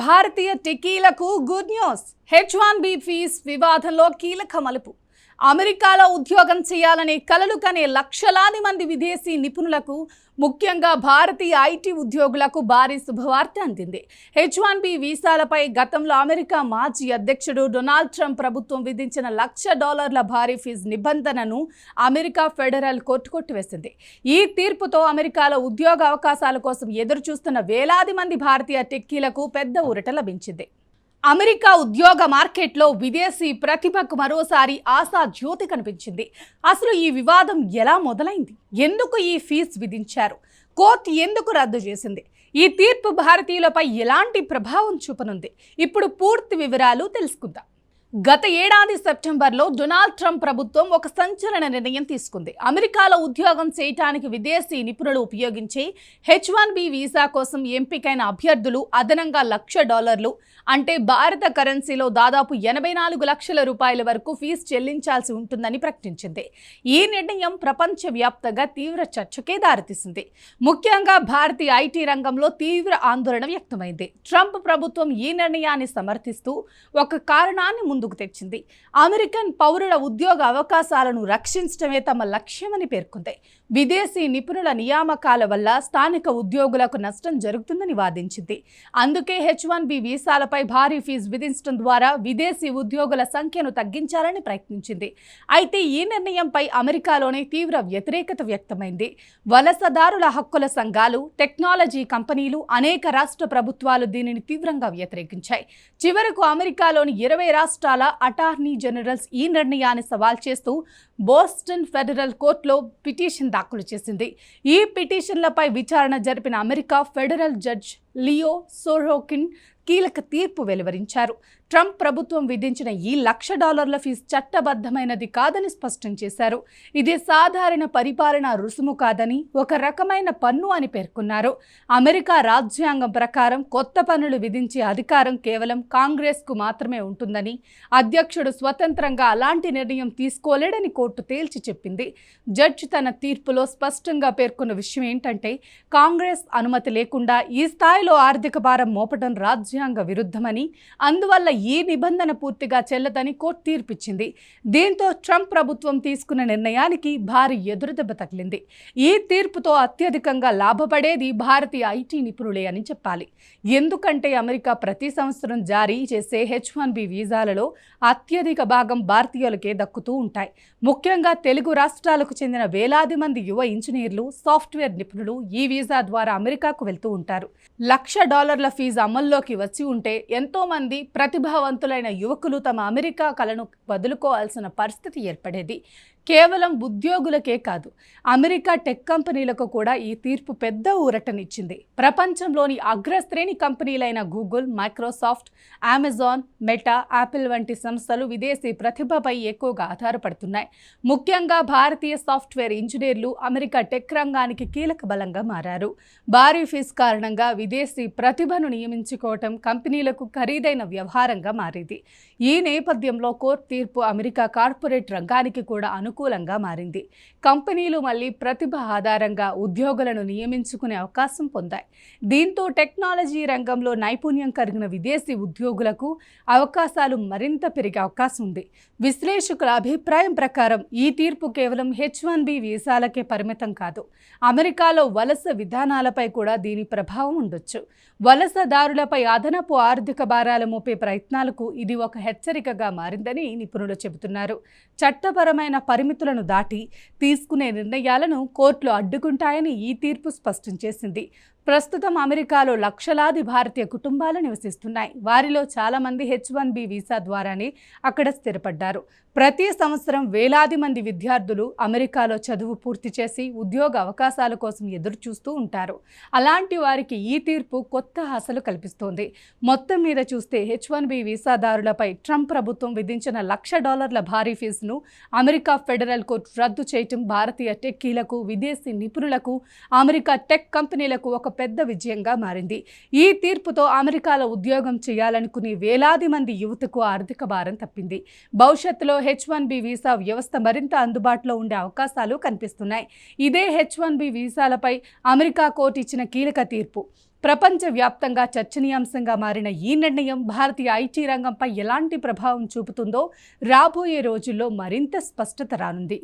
భారతీయ టెకీలకు good news. H1B fees వివాదంలో కీలక మలుపు. అమెరికాలో ఉద్యోగం చేయాలనే కలలు కనే లక్షలాది మంది విదేశీ నిపుణులకు, ముఖ్యంగా భారతీయ ఐటీ ఉద్యోగులకు భారీ శుభవార్త అందింది. H1B వీసాలపై గతంలో అమెరికా మాజీ అధ్యక్షుడు డొనాల్డ్ ట్రంప్ ప్రభుత్వం విధించిన $1,00,000 భారీ ఫీజు నిబంధనను అమెరికా ఫెడరల్ కోర్టు కొట్టివేసింది. ఈ తీర్పుతో అమెరికాలో ఉద్యోగ అవకాశాల కోసం ఎదురు చూస్తున్న వేలాది మంది భారతీయ టెక్కీలకు పెద్ద ఊరట లభించింది. అమెరికా ఉద్యోగ మార్కెట్లో విదేశీ ప్రతిభకు మరోసారి ఆశా జ్యోతి కనిపించింది. అసలు ఈ వివాదం ఎలా మొదలైంది? ఎందుకు ఈ ఫీజు విధించారు? కోర్టు ఎందుకు రద్దు చేసింది? ఈ తీర్పు భారతీయులపై ఎలాంటి ప్రభావం చూపనుంది? ఇప్పుడు పూర్తి వివరాలు తెలుసుకుందాం. గత ఏడాది సెప్టెంబర్లో డొనాల్డ్ ట్రంప్ ప్రభుత్వం ఒక సంచలన నిర్ణయం తీసుకుంది. అమెరికాలో ఉద్యోగం చేయడానికి విదేశీ నిపుణులు ఉపయోగించే H1B వీసా కోసం ఎంపికైన అభ్యర్థులు అదనంగా $1,00,000 అంటే భారత కరెన్సీలో దాదాపు 84 లక్షల రూపాయల వరకు ఫీజు చెల్లించాల్సి ఉంటుందని ప్రకటించింది. ఈ నిర్ణయం ప్రపంచవ్యాప్తంగా తీవ్ర చర్చకే దారితీసింది. ముఖ్యంగా భారతీయ ఐటీ రంగంలో తీవ్ర ఆందోళన వ్యక్తమైంది. ట్రంప్ ప్రభుత్వం ఈ నిర్ణయాన్ని సమర్థిస్తూ ఒక కారణాన్ని ముందుకు తెచ్చింది. అమెరికన్ పౌరుల ఉద్యోగ అవకాశాలను రక్షించడమే తమ లక్ష్యమని పేర్కొంది. విదేశీ నిపుణుల నియామకాల వల్ల స్థానిక ఉద్యోగులకు నష్టం జరుగుతుందని వాదించింది. అందుకే H1B వీసాలపై భారీ ఫీజు విధించడం ద్వారా విదేశీ ఉద్యోగుల సంఖ్యను తగ్గించాలని ప్రయత్నించింది. అయితే ఈ నిర్ణయంపై అమెరికాలోనే తీవ్ర వ్యతిరేకత వ్యక్తమైంది. వలసదారుల హక్కుల సంఘాలు, టెక్నాలజీ కంపెనీలు, అనేక రాష్ట్ర ప్రభుత్వాలు దీనిని తీవ్రంగా వ్యతిరేకించాయి. చివరకు అమెరికాలోని 20 రాష్ట్రాల అటార్నీ జనరల్స్ ఈ నిర్ణయాన్ని సవాల్ చేస్తూ బోస్టన్ ఫెడరల్ కోర్టులో పిటిషన్ దాఖలు చేసింది. ఈ పిటిషన్లపై విచారణ జరిపిన అమెరికా ఫెడరల్ జడ్జ్ లియో సోరోకిన్ కీలక తీర్పు వెలువరించారు. ట్రంప్ ప్రభుత్వం విధించిన ఈ $1,00,000 ఫీజు చట్టబద్ధమైనది కాదని స్పష్టం చేశారు. ఇది సాధారణ పరిపాలన రుసుము కాదని, ఒక రకమైన పన్ను అని పేర్కొన్నారు. అమెరికా రాజ్యాంగం ప్రకారం కొత్త పన్నులు విధించే అధికారం కేవలం కాంగ్రెస్కు మాత్రమే ఉంటుందని, అధ్యక్షుడు స్వతంత్రంగా అలాంటి నిర్ణయం తీసుకోలేడని కోర్టు తేల్చి చెప్పింది. జడ్జి తన తీర్పులో స్పష్టంగా పేర్కొన్న విషయం ఏంటంటే, కాంగ్రెస్ అనుమతి లేకుండా ఈ స్థాయిలో ఆర్థిక భారం మోపడం రాజ్యాంగ విరుద్ధమని, అందువల్ల ఈ నిబంధన పూర్తిగా చెల్లదని కోర్టు తీర్పిచ్చింది. దీంతో ట్రంప్ ప్రభుత్వం తీసుకున్న నిర్ణయానికి భారీ ఎదురుదెబ్బ తగిలింది. ఈ తీర్పుతో అత్యధికంగా లాభపడేది భారతీయ ఐటీ నిపుణులే అని చెప్పాలి. ఎందుకంటే అమెరికా ప్రతి సంవత్సరం జారీ చేసే H1B వీసాలలో అత్యధిక భాగం భారతీయులకే దక్కుతూ ఉంటాయి. ముఖ్యంగా తెలుగు రాష్ట్రాలకు చెందిన వేలాది మంది యువ ఇంజనీర్లు, సాఫ్ట్వేర్ నిపుణులు ఈ వీసా ద్వారా అమెరికాకు వెళ్తూ ఉంటారు. $1,00,000 ఫీజు అమల్లోకి వచ్చి ఉంటే ఎంతో మంది ప్రతిభావంతులైన యువకులు తమ అమెరికా కలను వదులుకోవాల్సిన పరిస్థితి ఏర్పడేది. కేవలం ఉద్యోగులకే కాదు, అమెరికా టెక్ కంపెనీలకు కూడా ఈ తీర్పు పెద్ద ఊరటనిచ్చింది. ప్రపంచంలోని అగ్రశ్రేణి కంపెనీలైన Google, Microsoft, Amazon, Meta, Apple వంటి సంస్థలు విదేశీ ప్రతిభపై ఎక్కువగా ఆధారపడుతున్నాయి. ముఖ్యంగా భారతీయ సాఫ్ట్వేర్ ఇంజనీర్లు అమెరికా టెక్ రంగానికి కీలక బలంగా మారారు. భారీ ఫీజు కారణంగా విదేశీ ప్రతిభను నియమించుకోవటం కంపెనీలకు ఖరీదైన వ్యవహారంగా మారింది. ఈ నేపథ్యంలో కోర్టు తీర్పు అమెరికా కార్పొరేట్ రంగానికి కూడా అనుకూలంగా మారింది. కంపెనీలు మళ్ళీ ప్రతిభ ఆధారంగా ఉద్యోగులను నియమించుకునే అవకాశం పొందాయి. దీంతో టెక్నాలజీ రంగంలో నైపుణ్యం కలిగిన విదేశీ ఉద్యోగులకు అవకాశాలు మరింత పెరిగే అవకాశం ఉంది. విశ్లేషకుల అభిప్రాయం ప్రకారం ఈ తీర్పు కేవలం H1B వీసాలకే పరిమితం కాదు, అమెరికాలో వలస విధానాలపై కూడా దీని ప్రభావం ఉండొచ్చు. వలసదారులపై అదనపు ఆర్థిక భారాలు మోపే ప్రయత్నాలకు ఇది ఒక హెచ్చరికగా మారిందని నిపుణులు చెబుతున్నారు. చట్టపరమైన పరిమితులను దాటి తీసుకునే నిర్ణయాలను కోర్టులు అడ్డుకుంటాయని ఈ తీర్పు స్పష్టం చేసింది. ప్రస్తుతం అమెరికాలో లక్షలాది భారతీయ కుటుంబాలు నివసిస్తున్నాయి. వారిలో చాలామంది H1B వీసా ద్వారానే అక్కడ స్థిరపడ్డారు. ప్రతి సంవత్సరం వేలాది మంది విద్యార్థులు అమెరికాలో చదువు పూర్తి చేసి ఉద్యోగ అవకాశాల కోసం ఎదురు చూస్తూ ఉంటారు. అలాంటి వారికి ఈ తీర్పు కొత్త ఆశలు కల్పిస్తోంది. మొత్తం మీద చూస్తే H1B వీసాదారులపై ట్రంప్ ప్రభుత్వం విధించిన $1,00,000 భారీ ఫీజును అమెరికా ఫెడరల్ కోర్టు రద్దు చేయటం భారతీయ టెక్కీలకు, విదేశీ నిపుణులకు, అమెరికా టెక్ కంపెనీలకు ఒక పెద్ద విజయంగా మారింది. ఈ తీర్పుతో అమెరికాలో ఉద్యోగం చేయాలనుకునే వేలాది మంది యువతకు ఆర్థిక భారం తప్పింది. భవిష్యత్తులో H1B వీసా వ్యవస్థ మరింత అందుబాటులో ఉండే అవకాశాలు కనిపిస్తున్నాయి. ఇదే H1B వీసాలపై అమెరికా కోర్టు ఇచ్చిన కీలక తీర్పు. ప్రపంచవ్యాప్తంగా చర్చనీయాంశంగా మారిన ఈ నిర్ణయం భారతీయ ఐటీ రంగంపై ఎలాంటి ప్రభావం చూపుతుందో రాబోయే రోజుల్లో మరింత స్పష్టత రానుంది.